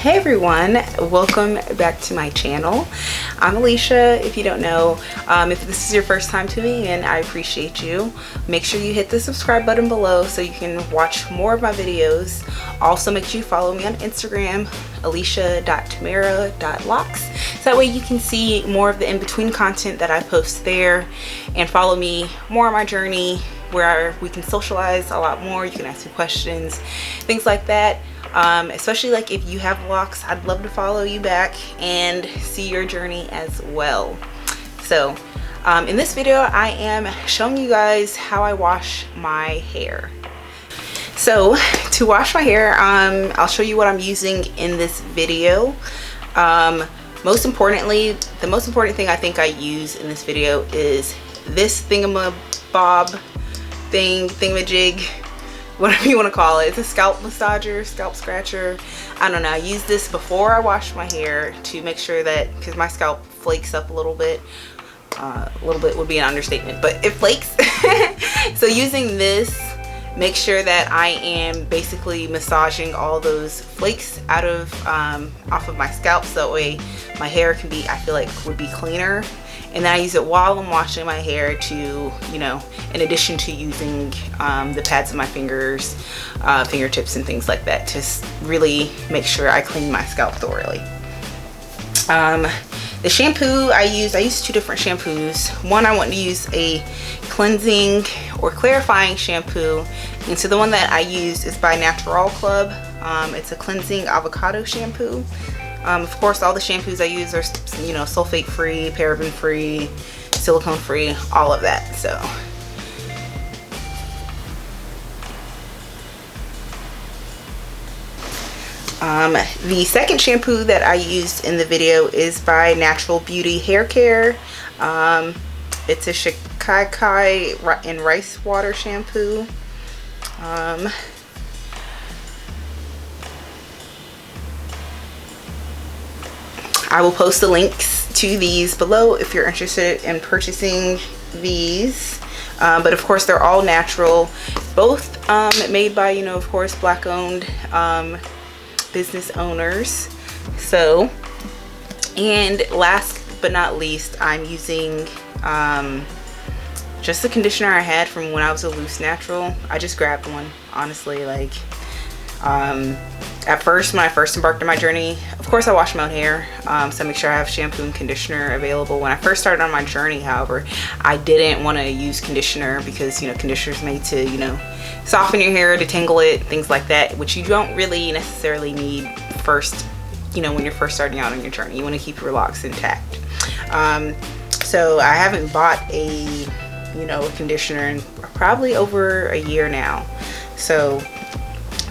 Hey everyone, welcome back to my channel. I'm Alicia, if you don't know. If this is your first time tuning in, I appreciate you. Make sure you hit the subscribe button below so you can watch more of my videos. Also make sure you follow me on Instagram, alicia.tamara.locs, so that way you can see more of the in-between content that I post there, and follow me more on my journey where we can socialize a lot more. You can ask me questions, things like that. Especially like if you have locks, I'd love to follow you back and see your journey as well. So in this video I am showing you guys how I wash my hair. So to wash my hair, I'll show you what I'm using in this video. Most importantly, the most important thing I think I use in this video is this thingamabob thingamajig, whatever you want to call it. It's a scalp massager, scalp scratcher. I don't know. I use this before I wash my hair to make sure that, because my scalp flakes up a little bit. A little bit would be an understatement, but it flakes. So using this, make sure that I am basically massaging all those flakes out of off of my scalp, so that way my hair can be, I feel like, would be cleaner. And then I use it while I'm washing my hair to, you know, in addition to using the pads of my fingers, fingertips and things like that, to really make sure I clean my scalp thoroughly. The shampoo I use two different shampoos. One, I want to use a cleansing or clarifying shampoo, and so the one that I use is by Naturall Club. It's a cleansing avocado shampoo. Of course, all the shampoos I use are, you know, sulfate free, paraben free, silicone free, all of that. So the second shampoo that I used in the video is by Naturall Beauty Hair Care. It's a Shikakai and rice water shampoo. I will post the links to these below if you're interested in purchasing these. But of course, they're all natural, both made by, you know, of course, Black owned business owners. So, and last but not least, I'm using just the conditioner I had from when I was a loose natural. I just grabbed one, honestly. Like at first, when I first embarked on my journey, of course I wash my own hair, so I make sure I have shampoo and conditioner available. When I first started on my journey, however, I didn't want to use conditioner because, you know, conditioner is made to, you know, soften your hair, detangle it, things like that, which you don't really necessarily need first, you know, when you're first starting out on your journey. You want to keep your locks intact. So I haven't bought a, you know, a conditioner in probably over a year now. So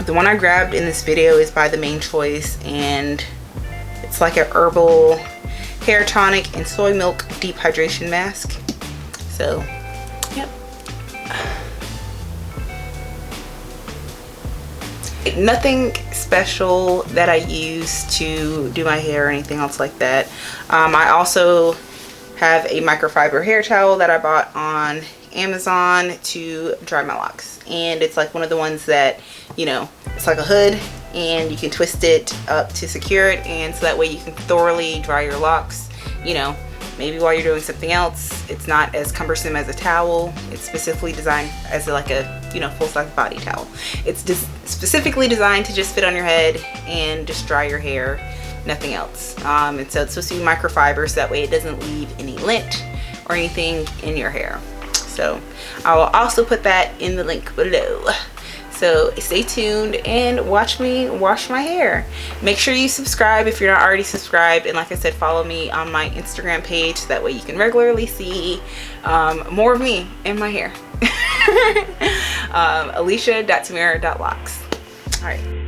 the one I grabbed in this video is by The Main Choice, and it's like a herbal hair tonic and soy milk deep hydration mask. So, yep. Nothing special that I use to do my hair or anything else like that. I also have a microfiber hair towel that I bought on Amazon to dry my locks, and it's like one of the ones that, you know, it's like a hood and you can twist it up to secure it, and so that way you can thoroughly dry your locks, you know, maybe while you're doing something else. It's not as cumbersome as a towel. It's specifically designed as like a, you know, full-size body towel. It's just specifically designed to just fit on your head and just dry your hair, nothing else. And so it's supposed to be microfiber, so that way it doesn't leave any lint or anything in your hair. So I will also put that in the link below. So stay tuned and watch me wash my hair. Make sure you subscribe if you're not already subscribed, and like I said, follow me on my Instagram page, so that way you can regularly see more of me and my hair. Alicia.tamara.locs. All right.